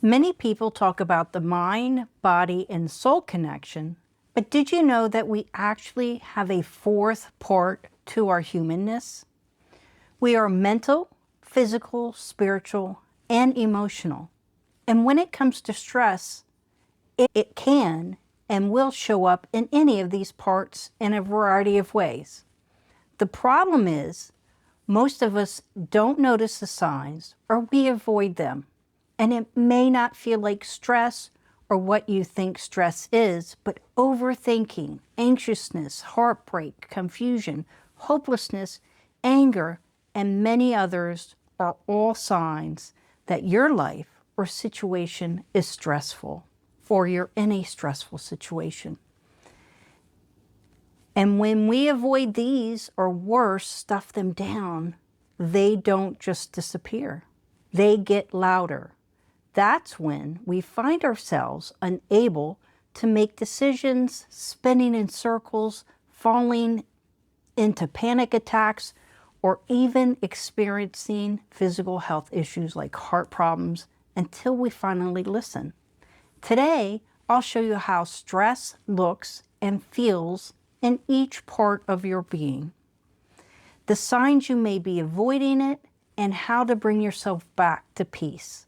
Many people talk about the mind, body, and soul connection, but did you know that we actually have a fourth part to our humanness? We are mental, physical, spiritual, and emotional. And when it comes to stress, it can and will show up in any of these parts in a variety of ways. The problem is, most of us don't notice the signs or we avoid them. And it may not feel like stress or what you think stress is, but overthinking, anxiousness, heartbreak, confusion, hopelessness, anger, and many others are all signs that your life or situation is stressful, or you're in a stressful situation. And when we avoid these, or worse, stuff them down, they don't just disappear. They get louder. That's when we find ourselves unable to make decisions, spinning in circles, falling into panic attacks, or even experiencing physical health issues like heart problems until we finally listen. Today, I'll show you how stress looks and feels in each part of your being, the signs you may be avoiding it, and how to bring yourself back to peace.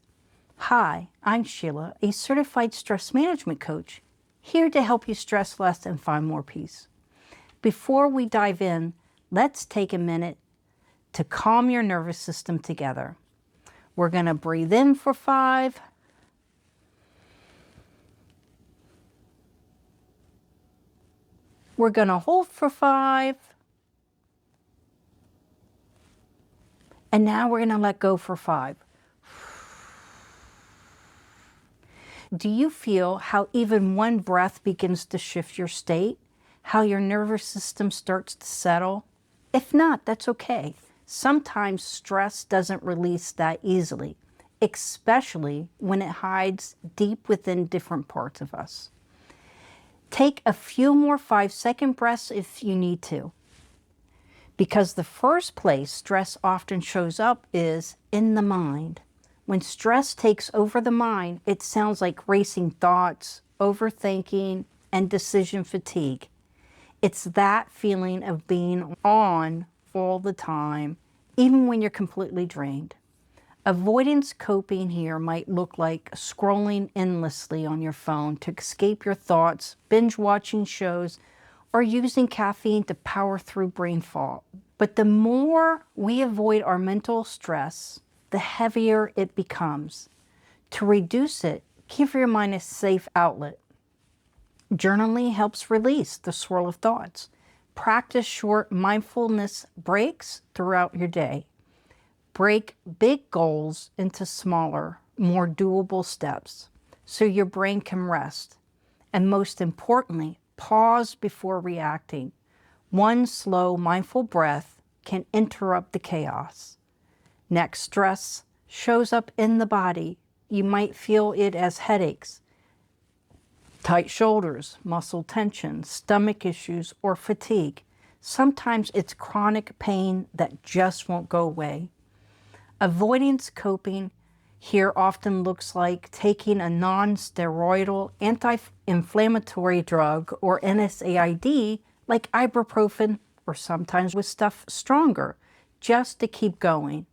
Hi, I'm Sheila, a certified stress management coach, here to help you stress less and find more peace. Before we dive in, let's take a minute to calm your nervous system together. We're going to breathe in for 5. We're going to hold for 5. And now we're going to let go for 5. Do you feel how even one breath begins to shift your state? How your nervous system starts to settle? If not, that's okay. Sometimes stress doesn't release that easily, especially when it hides deep within different parts of us. Take a few more 5-second breaths if you need to, because the first place stress often shows up is in the mind. When stress takes over the mind, it sounds like racing thoughts, overthinking, and decision fatigue. It's that feeling of being on all the time, even when you're completely drained. Avoidance coping here might look like scrolling endlessly on your phone to escape your thoughts, binge watching shows, or using caffeine to power through brain fog. But the more we avoid our mental stress, the heavier it becomes. To reduce it, give your mind a safe outlet. Journaling helps release the swirl of thoughts. Practice short mindfulness breaks throughout your day. Break big goals into smaller, more doable steps so your brain can rest. And most importantly, pause before reacting. One slow, mindful breath can interrupt the chaos. Next, stress shows up in the body. You might feel it as headaches, tight shoulders, muscle tension, stomach issues, or fatigue. Sometimes it's chronic pain that just won't go away. Avoidance coping here often looks like taking a non-steroidal anti-inflammatory drug or NSAID like ibuprofen, or sometimes with stuff stronger, just to keep going.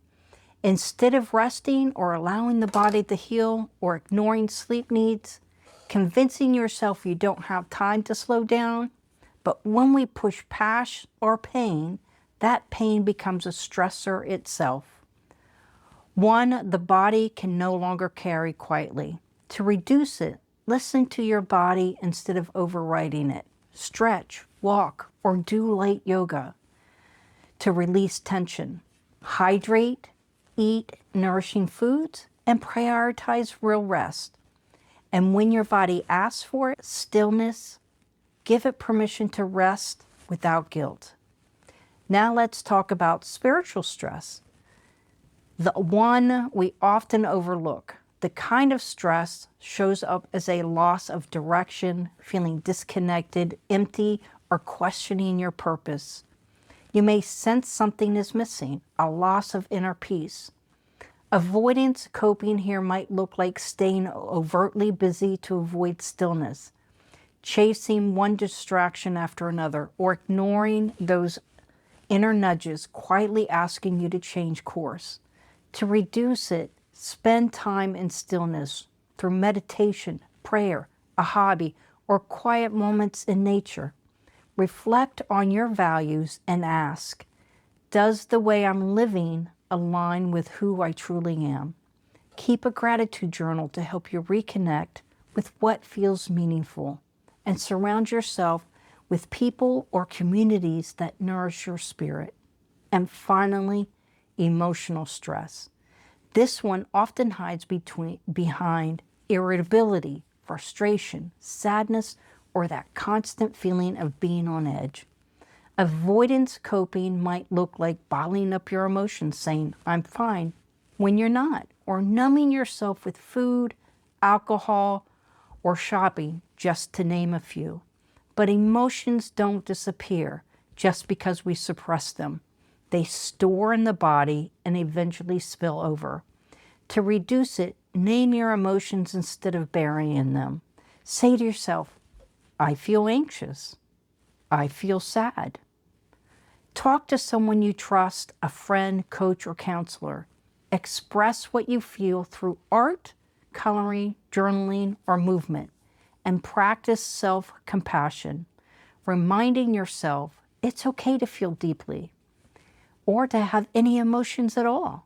Instead of resting or allowing the body to heal or ignoring sleep needs, convincing yourself you don't have time to slow down. But when we push past our pain, that pain becomes a stressor itself. One the body can no longer carry quietly. To reduce it, listen to your body instead of overriding it. Stretch, walk, or do light yoga to release tension. Hydrate, eat nourishing foods, and prioritize real rest. And when your body asks for it, stillness, give it permission to rest without guilt. Now let's talk about spiritual stress. The one we often overlook. The kind of stress shows up as a loss of direction, feeling disconnected, empty, or questioning your purpose. You may sense something is missing, a loss of inner peace. Avoidance coping here might look like staying overtly busy to avoid stillness, chasing one distraction after another, or ignoring those inner nudges quietly asking you to change course. To reduce it, spend time in stillness through meditation, prayer, a hobby, or quiet moments in nature. Reflect on your values and ask, does the way I'm living align with who I truly am? Keep a gratitude journal to help you reconnect with what feels meaningful, and surround yourself with people or communities that nourish your spirit. And finally, emotional stress. This one often hides behind irritability, frustration, sadness, or that constant feeling of being on edge. Avoidance coping might look like bottling up your emotions, saying, I'm fine, when you're not, or numbing yourself with food, alcohol, or shopping, just to name a few. But emotions don't disappear just because we suppress them. They store in the body and eventually spill over. To reduce it, name your emotions instead of burying them. Say to yourself, I feel anxious. I feel sad. Talk to someone you trust, a friend, coach, or counselor. Express what you feel through art, coloring, journaling, or movement. And practice self-compassion, reminding yourself it's okay to feel deeply or to have any emotions at all.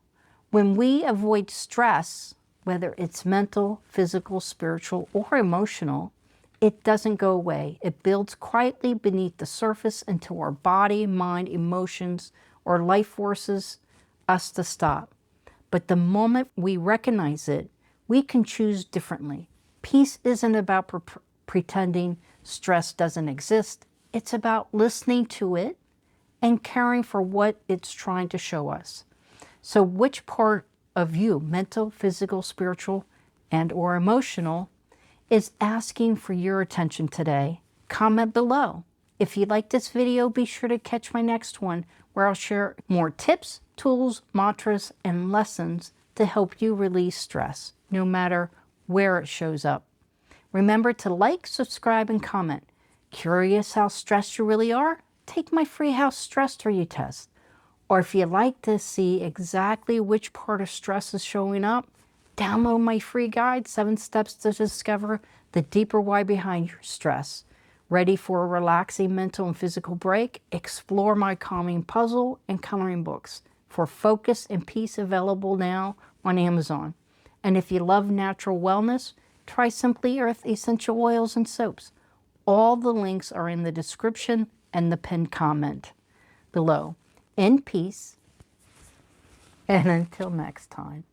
When we avoid stress, whether it's mental, physical, spiritual, or emotional, it doesn't go away. It builds quietly beneath the surface until our body, mind, emotions, or life forces us to stop. But the moment we recognize it, we can choose differently. Peace isn't about pretending stress doesn't exist. It's about listening to it and caring for what it's trying to show us. So which part of you, mental, physical, spiritual, and or emotional, is asking for your attention today? Comment below. If you like this video, be sure to catch my next one where I'll share more tips, tools, mantras, and lessons to help you release stress, no matter where it shows up. Remember to like, subscribe, and comment. Curious how stressed you really are? Take my free How Stressed Are You test. Or if you'd like to see exactly which part of stress is showing up, download my free guide, 7 Steps to Discover the Deeper Why Behind Your Stress. Ready for a relaxing mental and physical break? Explore my calming puzzle and coloring books for focus and peace, available now on Amazon. And if you love natural wellness, try Simply Earth essential oils and soaps. All the links are in the description and the pinned comment below. In peace, and until next time.